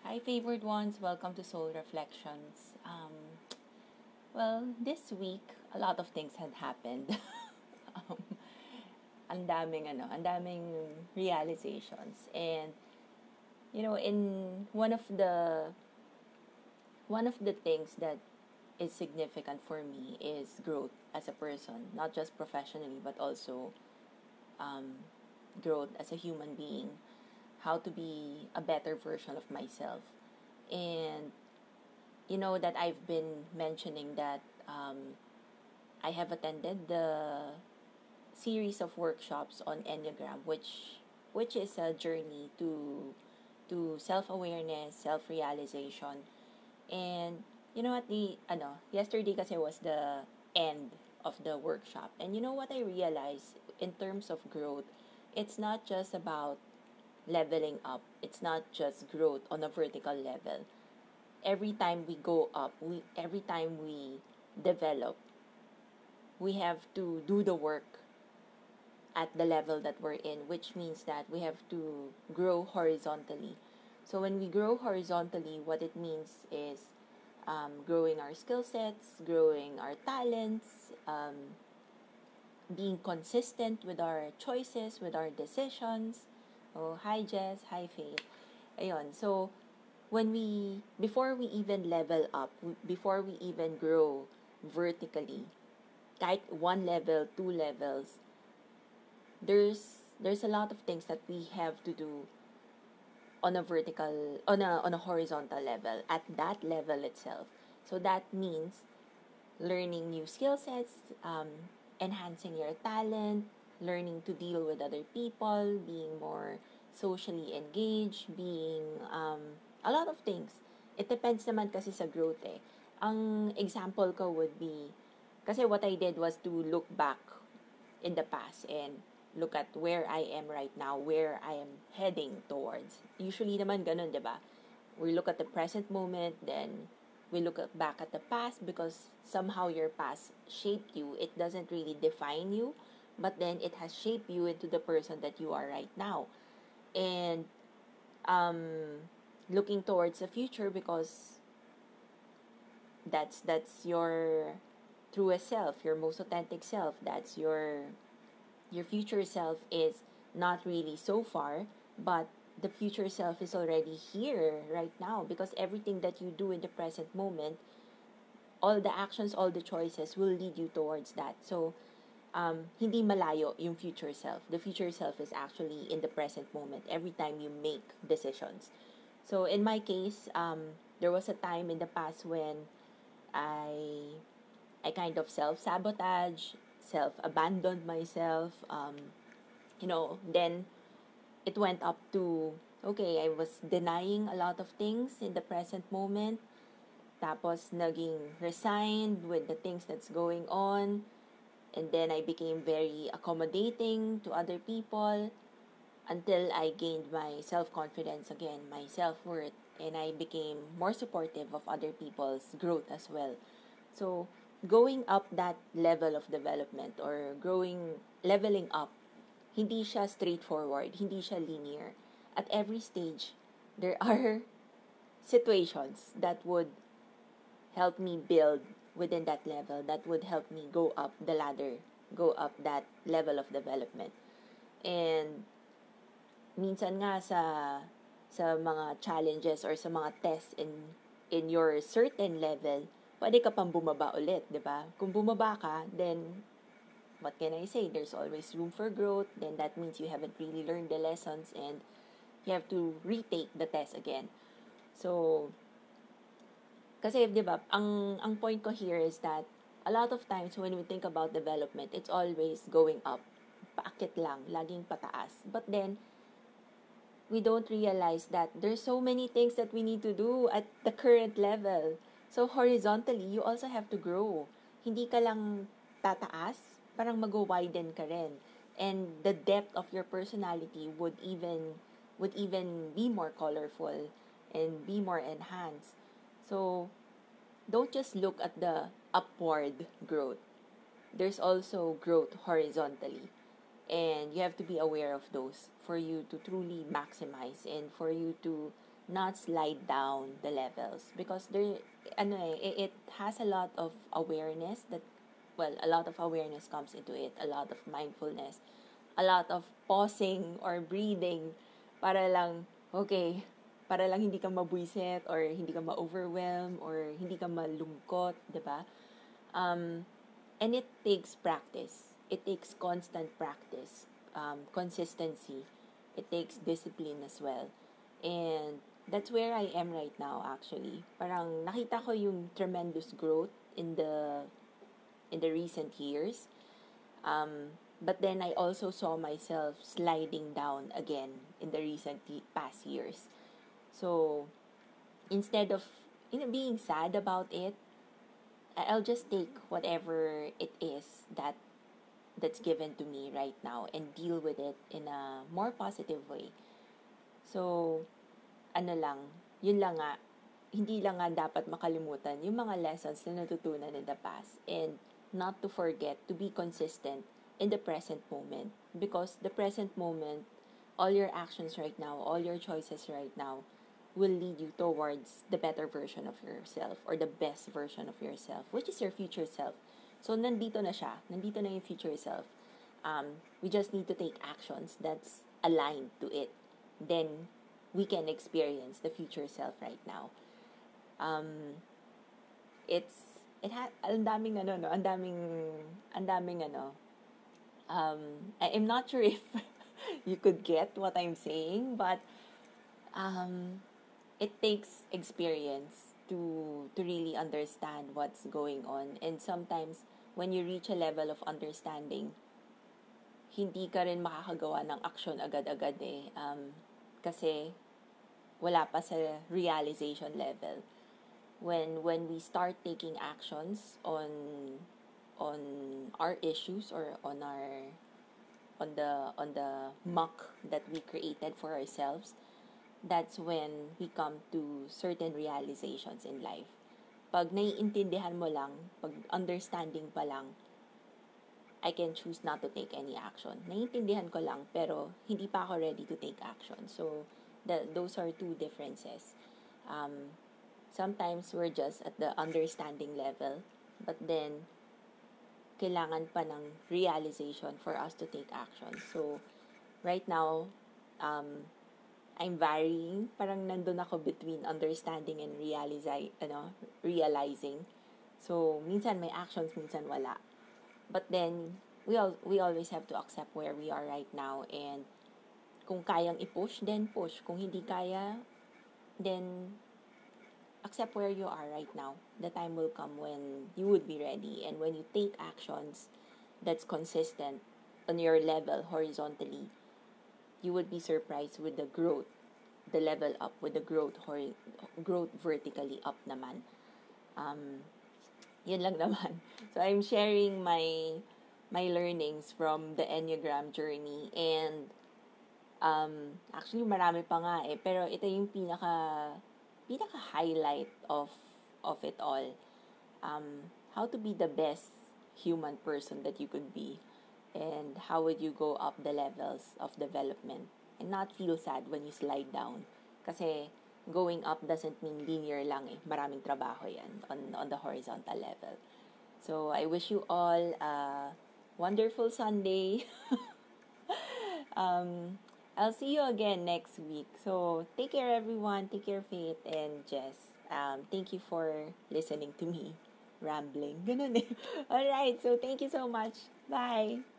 Hi, favored ones. Welcome to Soul Reflections. This week, a lot of things had happened. um, ang daming realizations. And, in one of the things that is significant for me is growth as a person, not just professionally, but also um, growth as a human being, how to be a better version of myself. And you know that I've been mentioning that I have attended the series of workshops on Enneagram, which is a journey to self awareness, self realization, and at the yesterday kasi was the end of the workshop, and you know what I realized in terms of growth, it's not just about leveling up. It's not just growth on a vertical level. Every time we go up, every time we develop, we have to do the work at the level that we're in, which means that we have to grow horizontally. So when we grow horizontally, what it means is growing our skill sets, growing our talents, being consistent with our choices, with our decisions. Oh, hi Jess, hi Faith. Ayun, so before we even level up, before we even grow vertically, kahit one level, two levels, there's a lot of things that we have to do on a horizontal level, at that level itself. So that means learning new skill sets, enhancing your talent, learning to deal with other people, being more socially engaged, being a lot of things. It depends naman kasi sa growth eh. Ang example ko would be, kasi what I did was to look back in the past and look at where I am right now, where I am heading towards. Usually naman ganun, di ba? We look at the present moment, then we look back at the past because somehow your past shaped you. It doesn't really define you, but then it has shaped you into the person that you are right now. And looking towards the future because that's your truest self, your most authentic self. That's your future self is not really so far, but the future self is already here right now because everything that you do in the present moment, all the actions, all the choices will lead you towards that. So, hindi malayo yung future self. The future self is actually in the present moment every time you make decisions. So, in my case, there was a time in the past when I I kind of self-sabotage, self-abandoned myself. Then it went up to, okay, I was denying a lot of things in the present moment. Tapos, naging resigned with the things that's going on. And then, I became very accommodating to other people until I gained my self-confidence again, my self-worth. And I became more supportive of other people's growth as well. So, going up that level of development or leveling up, hindi siya straightforward, hindi siya linear. At every stage, there are situations that would help me build within that level, that would help me go up the ladder, go up that level of development. And minsan nga sa mga challenges or sa mga tests in your certain level, pwede ka pang bumaba ulit, di ba? Kung bumaba ka, then what can I say? There's always room for growth. Then that means you haven't really learned the lessons and you have to retake the test again. So, kasi, di ba, ang point ko here is that a lot of times when we think about development, it's always going up. Paakit lang, laging pataas. But then, we don't realize that there's so many things that we need to do at the current level. So, horizontally, you also have to grow. Hindi ka lang tataas, parang mag-widen ka rin. And the depth of your personality would even be more colorful and be more enhanced. So, don't just look at the upward growth. There's also growth horizontally. And you have to be aware of those for you to truly maximize and for you to not slide down the levels, because it has a lot of awareness that, well, a lot of awareness comes into it, a lot of mindfulness, a lot of pausing or breathing para lang, okay, para lang hindi ka mabwisit or hindi ka ma-overwhelm or hindi ka malungkot, 'di ba? Um, and it takes practice. It takes constant practice, consistency. It takes discipline as well. And that's where I am right now, actually. Parang nakita ko yung tremendous growth in the recent years. But then I also saw myself sliding down again in the past years. So instead of being sad about it, I'll just take whatever it is that's given to me right now and deal with it in a more positive way. So, ano lang, yun lang nga, hindi lang nga dapat makalimutan yung mga lessons na natutunan in the past, and not to forget to be consistent in the present moment, because the present moment, all your actions right now, all your choices right now will lead you towards the better version of yourself or the best version of yourself, which is your future self. So, nandito na siya. Nandito na yung future self. We just need to take actions that's aligned to it. Then, we can experience the future self right now. Ang daming ano, no? Ang daming ano. I'm not sure if you could get what I'm saying, but, it takes experience to really understand what's going on. And sometimes when you reach a level of understanding, hindi ka rin makakagawa ng action agad-agad eh. Kasi wala pa sa realization level. When we start taking actions on our issues or on the muck that we created for ourselves, that's when we come to certain realizations in life. Pag naiintindihan mo lang, pag understanding pa lang, I can choose not to take any action. Naiintindihan ko lang, pero hindi pa ako ready to take action. So, those are two differences. Sometimes we're just at the understanding level, but then, kailangan pa ng realization for us to take action. So, right now, I'm varying. Parang nandun ako between understanding and realizing. So, minsan may actions, minsan wala. But then, we always have to accept where we are right now, and kung kayang i-push, then push. Kung hindi kaya, then accept where you are right now. The time will come when you would be ready, and when you take actions that's consistent on your level horizontally, you would be surprised with the growth, the level up, with the growth vertically up naman. Yun lang naman. So I'm sharing my learnings from the Enneagram journey, and actually marami pa nga eh, pero ito yung pinaka highlight of it all. How to be the best human person that you could be, and how would you go up the levels of development and not feel sad when you slide down. Kasi going up doesn't mean linear lang eh. Maraming trabaho yan on the horizontal level. So, I wish you all a wonderful Sunday. I'll see you again next week. So, take care everyone. Take care, Faith and Jess. Thank you for listening to me rambling. Ganun eh. Alright, so thank you so much. Bye!